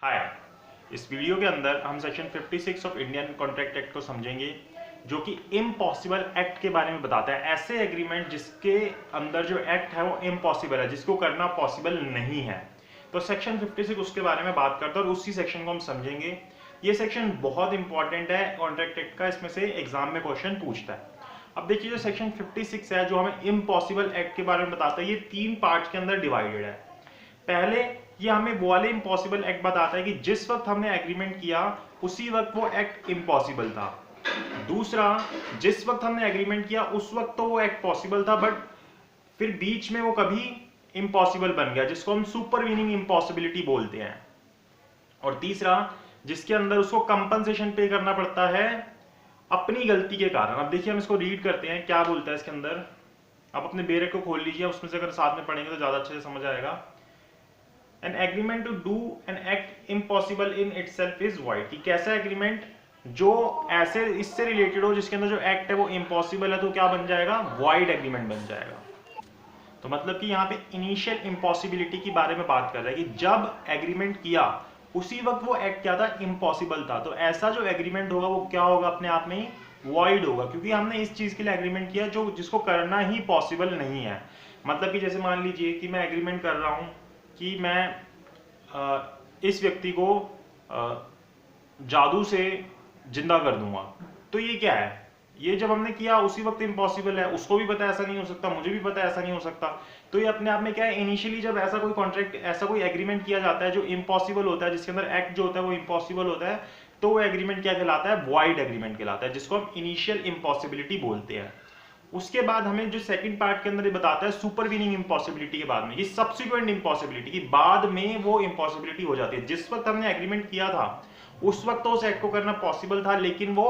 हाय। इस वीडियो के अंदर हम section 56 of Indian contract act को समझेंगे, जो कि इम्पॉसिबल एक्ट के बारे में बताता है। ऐसे एग्रीमेंट जिसके अंदर जो एक्ट है वो इम्पॉसिबल है, जिसको करना पॉसिबल नहीं है। तो सेक्शन 56 उसके बारे में बात करता है और उसी सेक्शन को हम समझेंगे। ये सेक्शन बहुत इंपॉर्टेंट है कॉन्ट्रैक्ट एक्ट का, इसमें से एग्जाम में क्वेश्चन पूछता है। अब देखिए, जो सेक्शन 56 है जो हमें इम्पॉसिबल एक्ट के बारे में बताता है, ये 3 पार्ट के अंदर डिवाइडेड है। पहले ये हमें वो वाले इम्पॉसिबल एक्ट बताता है कि जिस वक्त हमने एग्रीमेंट किया उसी वक्त वो एक्ट इम्पॉसिबल था। दूसरा, जिस वक्त हमने एग्रीमेंट किया उस वक्त तो वो एक्ट पॉसिबल था, बट फिर बीच में वो कभी इम्पॉसिबल बन गया, जिसको हम सुपरवीनिंग इम्पॉसिबिलिटी बोलते हैं। और तीसरा, जिसके अंदर उसको कंपनसेशन पे करना पड़ता है अपनी गलती के कारण। अब देखिए, हम इसको रीड करते हैं, क्या बोलता है इसके अंदर। आप अपने बेरक को खोल लीजिए, उसमें से अगर साथ में पढ़ेंगे तो ज्यादा अच्छे से समझ आएगा। An agreement to do an act impossible in itself is void। कि कैसा एग्रीमेंट जो ऐसे इससे रिलेटेड हो जिसके अंदर जो एक्ट है वो इम्पॉसिबल है, तो क्या बन जाएगा? वॉइड एग्रीमेंट बन जाएगा। तो मतलब कि यहाँ पे इनिशियल इम्पॉसिबिलिटी के बारे में बात कर रहा है कि जब एग्रीमेंट किया उसी वक्त वो एक्ट क्या था? इम्पॉसिबल था। तो ऐसा जो एग्रीमेंट होगा वो क्या होगा? अपने आप में ही वॉइड होगा, क्योंकि हमने इस चीज के लिए एग्रीमेंट किया जो जिसको करना ही पॉसिबल नहीं है। मतलब कि जैसे मान लीजिए कि मैं एग्रीमेंट कर रहा हूं कि मैं इस व्यक्ति को जादू से जिंदा कर दूंगा, तो ये क्या है? ये जब हमने किया उसी वक्त इम्पॉसिबल है। उसको भी पता है ऐसा नहीं हो सकता, मुझे भी पता है ऐसा नहीं हो सकता। तो ये अपने आप में क्या है? इनिशियली जब ऐसा कोई कॉन्ट्रैक्ट, ऐसा कोई एग्रीमेंट किया जाता है जो इम्पॉसिबल होता है, जिसके अंदर एक्ट जो होता है वो इम्पॉसिबल होता है, तो वो एग्रीमेंट क्या कहलाता है? वॉइड एग्रीमेंट कहलाता है, जिसको हम इनिशियल इम्पॉसिबिलिटी बोलते हैं। उसके बाद हमें जो सेकंड पार्ट के अंदर ये बताता है सुपरवीनिंग इम्पॉसिबिलिटी के बाद में, ये सब्सिक्वेंट इम्पॉसिबिलिटी की बाद में वो इम्पॉसिबिलिटी हो जाती है। जिस वक्त हमने एग्रीमेंट किया था उस वक्त तो उस एक्ट को करना पॉसिबल था, लेकिन वो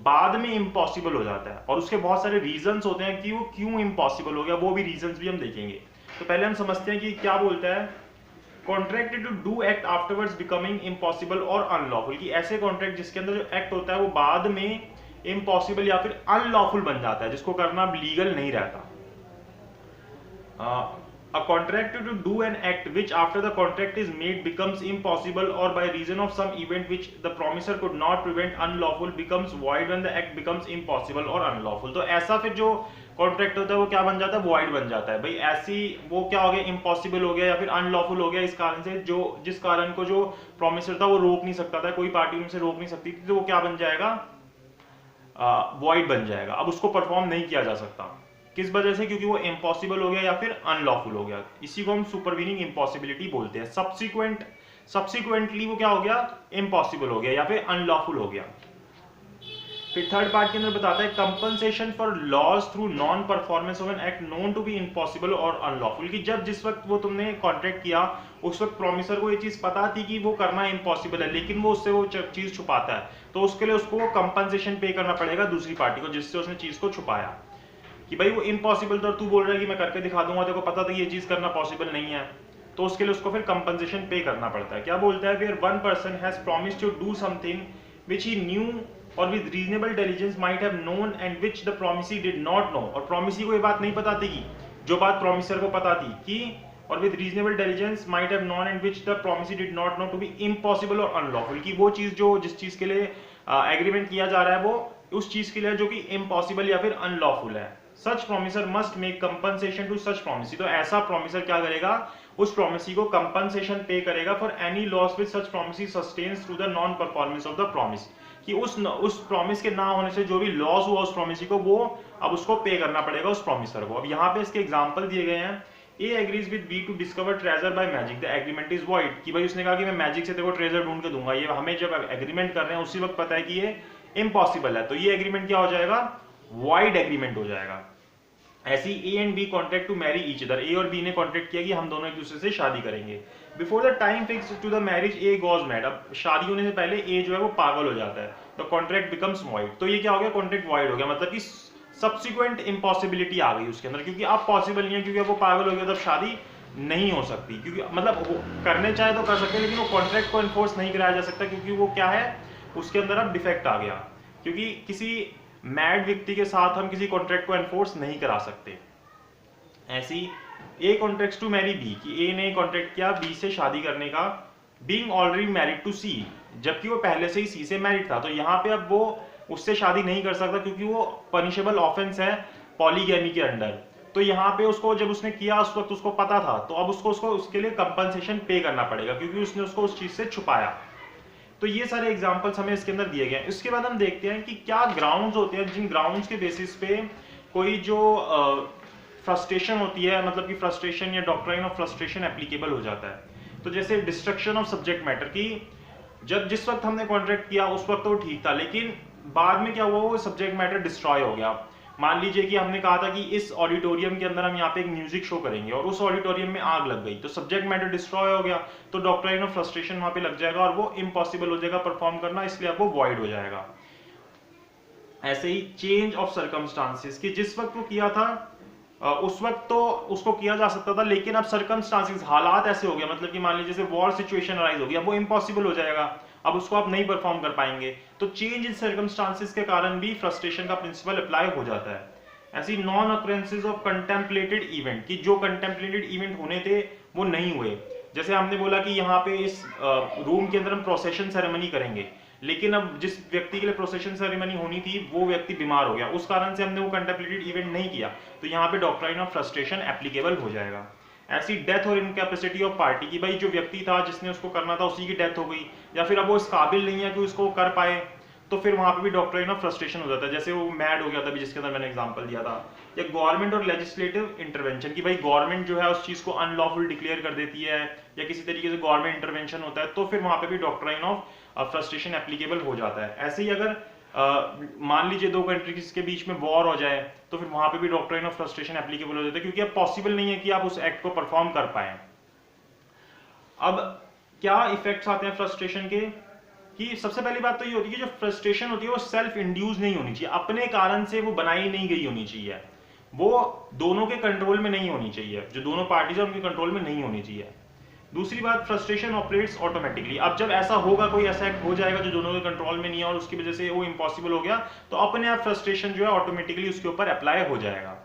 बाद में इम्पॉसिबल हो जाता है। और उसके बहुत सारे रीजंस होते हैं कि वो क्यों इम्पॉसिबल हो गया, वो भी रीजंस भी हम देखेंगे। तो पहले हम समझते हैं कि क्या बोलता है। Contract to do act afterwards becoming impossible और अनलॉफुल, की ऐसे कॉन्ट्रैक्ट जिसके अंदर जो एक्ट होता है वो बाद में इम्पॉसिबल या फिर अनलॉफुल बन जाता है, जिसको करना लीगल नहीं रहता। A contract to do an act which after the contract is made becomes impossible or by reason of some event which the promisor could not prevent unlawful becomes void when the act becomes impossible or unlawful। तो ऐसा फिर जो contract होता है वो क्या बन जाता है? वॉइड बन जाता है। भाई ऐसी वो क्या हो गया? इम्पॉसिबल हो गया या फिर अनलॉफुल हो गया, इस कारण से जो जिस कारण को जो प्रोमिसर था वो रोक नहीं सकता था, कोई पार्टी उनसे रोक नहीं सकती थी, तो वो क्या बन जाएगा? वॉइड बन जाएगा। अब उसको परफॉर्म नहीं किया जा सकता। किस वजह से? क्योंकि वो इम्पॉसिबल हो गया या फिर अनलॉफुल हो गया। इसी को हम सुपरवीनिंग इम्पॉसिबिलिटी बोलते हैं। सब्सिक्वेंटली वो क्या हो गया? इम्पॉसिबल हो गया या फिर अनलॉफुल हो गया। फिर थर्ड पार्ट के अंदर बताता है compensation for loss through non performance of an act known to be impossible और अनलॉफुल, कि जब जिस वक्त वो तुमने कॉन्ट्रैक्ट किया उस वक्त प्रोमिसर को ये चीज पता थी कि वो करना इम्पॉसिबल है, लेकिन वो उससे वो चीज छुपाता है, तो उसके लिए उसको कंपनसेशन पे करना पड़ेगा दूसरी पार्टी को जिससे उसने चीज को छुपाया। कि भाई वो इम्पॉसिबल था और तू बोल रहा है कि मैं करके दिखा दूंगा, तेरे को पता था ये चीज करना पॉसिबल नहीं है, तो उसके लिए उसको फिर कंपनसेशन पे करना पड़ता है। क्या बोलता है? Where one person has promised to do something which he knew or with reasonable diligence might have known and which the promisee did not know, और प्रॉमिसी को ये बात नहीं पता थी, जो बात प्रॉमिसर को पता थी, कि or with reasonable diligence might have known and which the promisee did not know to be impossible और अनलॉफुल, की वो चीज जो जिस चीज के लिए एग्रीमेंट किया जा रहा है वो उस चीज के लिए जो कि इम्पॉसिबल या फिर अनलॉफुल है। Such promisor must make compensation to such promisee, तो ऐसा प्रोमिसर क्या करेगा? उस प्रोमिसी को कंपनसेशन पे करेगा for any loss with such promisee sustains through the non performance of the promise, कि उस प्रॉमिस के ना होने से जो भी लॉस हुआ उस प्रोमिसी को, वो अब उसको पे करना पड़ेगा उस प्रोमिसर को। अब यहाँ पे इसके एग्जांपल दिए गए हैं। A agrees with B to discover treasure by magic, the agreement is void, कि भाई उसने कहा कि मैं मैजिक से तेरे को ट्रेजर ढूंढ के दूंगा। ये हमें जब एग्रीमेंट कर रहे हैं उसी वक्त पता है कि ये इम्पॉसिबल है, तो ये एग्रीमेंट क्या हो जाएगा? वॉइड एग्रीमेंट हो जाएगा। ऐसी A and B contract to marry each other, A और बी ने कॉन्ट्रैक्ट किया कि हम दोनों एक दूसरे से शादी करेंगे। Before the time fix to the marriage a goes mad, अब शादी होने से पहले ए जो है वो पागल हो जाता है, तो कॉन्ट्रैक्ट बिकम्स वॉइड। तो ये क्या हो गया? कॉन्ट्रैक्ट वॉइड हो गया, मतलब कि सब्सिक्वेंट इम्पॉसिबिलिटी आ गई उसके अंदर, क्योंकि अब पॉसिबल नहीं है, क्योंकि अब वो पागल हो गया, तब शादी नहीं हो सकती। क्योंकि मतलब वो करने चाहे तो कर सकते हैं, लेकिन वो कॉन्ट्रैक्ट को एनफोर्स नहीं कराया जा सकता, क्योंकि वो क्या है? उसके अंदर अब डिफेक्ट आ गया। क्योंकि किसी मैड व्यक्ति के साथ हम किसी कॉन्ट्रैक्ट को एनफोर्स नहीं करा सकते। ऐसी ए कॉन्ट्रैक्ट्स टू मैरी बी, कि ए ने कॉन्ट्रैक्ट किया बी से शादी करने का, बीइंग ऑलरेडी मैरिड टू सी, जबकि वो पहले से ही सी से मैरिड था। तो यहाँ पे अब वो उससे शादी नहीं कर सकता क्योंकि वो पनिशेबल ऑफेंस है पॉलीगैमी के अंडर। तो यहाँ पे उसको जब उसने किया उस वक्त उसको पता था, तो अब उसको उसके लिए कंपनसेशन पे करना पड़ेगा क्योंकि उसने उसको उस चीज से छुपाया। तो ये सारे एग्जांपल्स हमें इसके अंदर दिए गए हैं। इसके बाद हम देखते हैं कि क्या ग्राउंड्स होते हैं जिन ग्राउंड्स के बेसिस पे कोई जो फ्रस्ट्रेशन होती है, मतलब कि फ्रस्ट्रेशन या डॉक्ट्राइन ऑफ फ्रस्ट्रेशन एप्लीकेबल हो जाता है। तो जैसे डिस्ट्रक्शन ऑफ सब्जेक्ट मैटर की, जब जिस वक्त हमने कॉन्ट्रैक्ट किया उस वक्त तो ठीक था, लेकिन बाद में क्या हुआ, वो सब्जेक्ट मैटर डिस्ट्रॉय हो गया। मान लीजिए कि हमने कहा था कि इस ऑडिटोरियम के अंदर हम यहाँ पे एक म्यूजिक शो करेंगे और उस ऑडिटोरियम में आग लग गई, तो सब्जेक्ट मैटर डिस्ट्रॉय हो गया, तो डॉक्ट्राइन ऑफ फ्रस्ट्रेशन वहां पे लग जाएगा और वो इम्पॉसिबल हो जाएगा परफॉर्म करना, इसलिए अब वो वॉइड हो जाएगा। ऐसे ही चेंज ऑफ सर्कमस्टांसिस कि जिस वक्त वो किया था उस वक्त तो उसको किया जा सकता था, लेकिन अब सर्कमस्टांसिस हालात ऐसे हो गया, मतलब कि मान लीजिए जैसे वॉर सिचुएशन अराइज होगी, अब वो इम्पॉसिबल हो जाएगा, अब उसको आप नहीं परफॉर्म कर पाएंगे। तो चेंज इन सर्कमस्टांसिस के कारण भी फ्रस्ट्रेशन का प्रिंसिपल अप्लाई हो जाता है। ऐसी non occurrences of contemplated event कि जो कंटेम्पलेटेड इवेंट होने थे वो नहीं हुए। जैसे हमने बोला कि यहाँ पे इस रूम के अंदर हम प्रोसेशन सेरेमनी करेंगे, लेकिन अब जिस व्यक्ति के लिए प्रोसेशन सेरेमनी होनी थी वो व्यक्ति बीमार हो गया, उस कारण से हमने वो कंटेम्पलेटेड इवेंट नहीं किया, तो यहाँ पे डॉक्ट्राइन ऑफ फ्रस्ट्रेशन एप्लीकेबल हो जाएगा। ऐसी डेथ और इनकैपेसिटी ऑफ पार्टी की, भाई जो व्यक्ति था जिसने उसको करना था उसी की डेथ हो गई, या फिर अब वो इस काबिल नहीं है कि उसको कर पाए, तो फिर वहां पे भी डॉक्ट्राइन ऑफ फ्रस्ट्रेशन हो जाता है। जैसे वो मैड हो गया था जिसके अंदर मैंने एग्जांपल दिया था। या गवर्नमेंट और लेजिस्लेटिव इंटरवेंशन की, भाई गवर्नमेंट जो है उस चीज को अनलॉफुल डिक्लेयर कर देती है या किसी तरीके से गवर्नमेंट इंटरवेंशन होता है, तो फिर वहां पे भी डॉक्ट्राइन ऑफ फ्रस्ट्रेशन एप्लीकेबल हो जाता है। ऐसे ही अगर मान लीजिए दो कंट्रीज के बीच में वॉर हो जाए, तो फिर वहां पे भी डॉक्ट्राइन ऑफ फ्रस्ट्रेशन एप्लीकेबल हो जाता है, क्योंकि अब पॉसिबल नहीं है कि आप उस एक्ट को परफॉर्म कर पाए। अब क्या इफेक्ट्स आते हैं फ्रस्ट्रेशन के, कि सबसे पहली बात तो ये होती है कि जो फ्रस्ट्रेशन होती है वो सेल्फ इंड्यूस नहीं होनी चाहिए, अपने कारण से वो बनाई नहीं गई होनी चाहिए, वो दोनों के कंट्रोल में नहीं होनी चाहिए, जो दोनों पार्टीज है उनके कंट्रोल में नहीं होनी चाहिए। दूसरी बात, फ्रस्ट्रेशन ऑपरेट्स ऑटोमेटिकली। अब जब ऐसा होगा, कोई ऐसा एक्ट हो जाएगा जो दोनों के कंट्रोल में नहीं है और उसकी वजह से वो इम्पॉसिबल हो गया, तो अपने आप फ्रस्ट्रेशन जो है ऑटोमेटिकली उसके ऊपर अप्लाई हो जाएगा।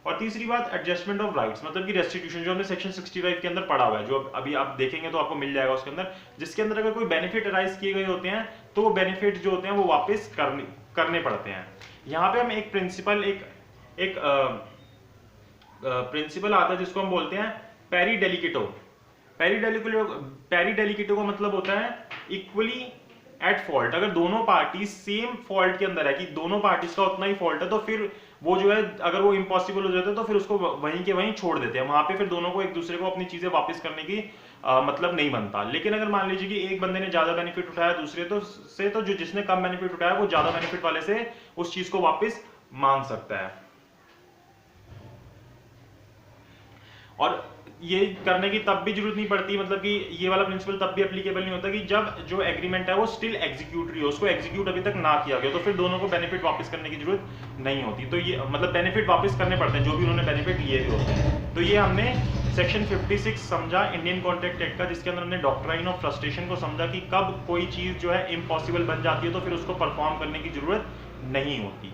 और तीसरी बात, एडजस्टमेंट ऑफ राइट्स, मतलब कि रेस्टिट्यूशन, जो हमने सेक्शन 65 के अंदर पढ़ा हुआ है, जो अभी आप देखेंगे तो आपको मिल जाएगा उसके अंदर, जिसके अंदर अगर कोई बेनिफिट अराइज किए गए होते हैं तो वो बेनिफिट जो होते हैं वो वापस करने पड़ते हैं। यहाँ पे हम एक प्रिंसिपल एक प्रिंसिपल आता है जिसको हम बोलते हैं पेरी डेलिकेटो। पेरी डेलिकेटो का मतलब होता है इक्वली एट फॉल्ट। अगर दोनों पार्टी सेम फॉल्ट के अंदर है कि दोनों पार्टीज का उतना ही फॉल्ट है, तो फिर वो जो है अगर वो इम्पॉसिबल हो जाता है तो फिर उसको वहीं के वहीं छोड़ देते हैं, वहां पे फिर दोनों को एक दूसरे को अपनी चीजें वापस करने की मतलब नहीं बनता। लेकिन अगर मान लीजिए कि एक बंदे ने ज्यादा बेनिफिट उठाया दूसरे तो जो जिसने कम बेनिफिट उठाया वो ज्यादा बेनिफिट वाले से उस चीज को वापस मांग सकता है। और ये करने की तब भी जरूरत नहीं पड़ती, मतलब कि ये वाला प्रिंसिपल तब भी एप्लीकेबल नहीं होता कि जब जो एग्रीमेंट है वो स्टिल एग्जीक्यूटरी हो, उसको एग्जीक्यूट अभी तक ना किया गया, तो फिर दोनों को बेनिफिट वापस करने की जरूरत नहीं होती। तो ये मतलब बेनिफिट वापस करने पड़ते हैं जो भी उन्होंने बेनिफिट लिए हुए होते हैं। तो ये हमने सेक्शन 56 समझा इंडियन कॉन्ट्रैक्ट एक्ट का, जिसके अंदर हमने डॉक्ट्राइन ऑफ फ्रस्ट्रेशन को समझा कि कब कोई चीज जो है इम्पॉसिबल बन जाती है तो फिर उसको परफॉर्म करने की जरूरत नहीं होती।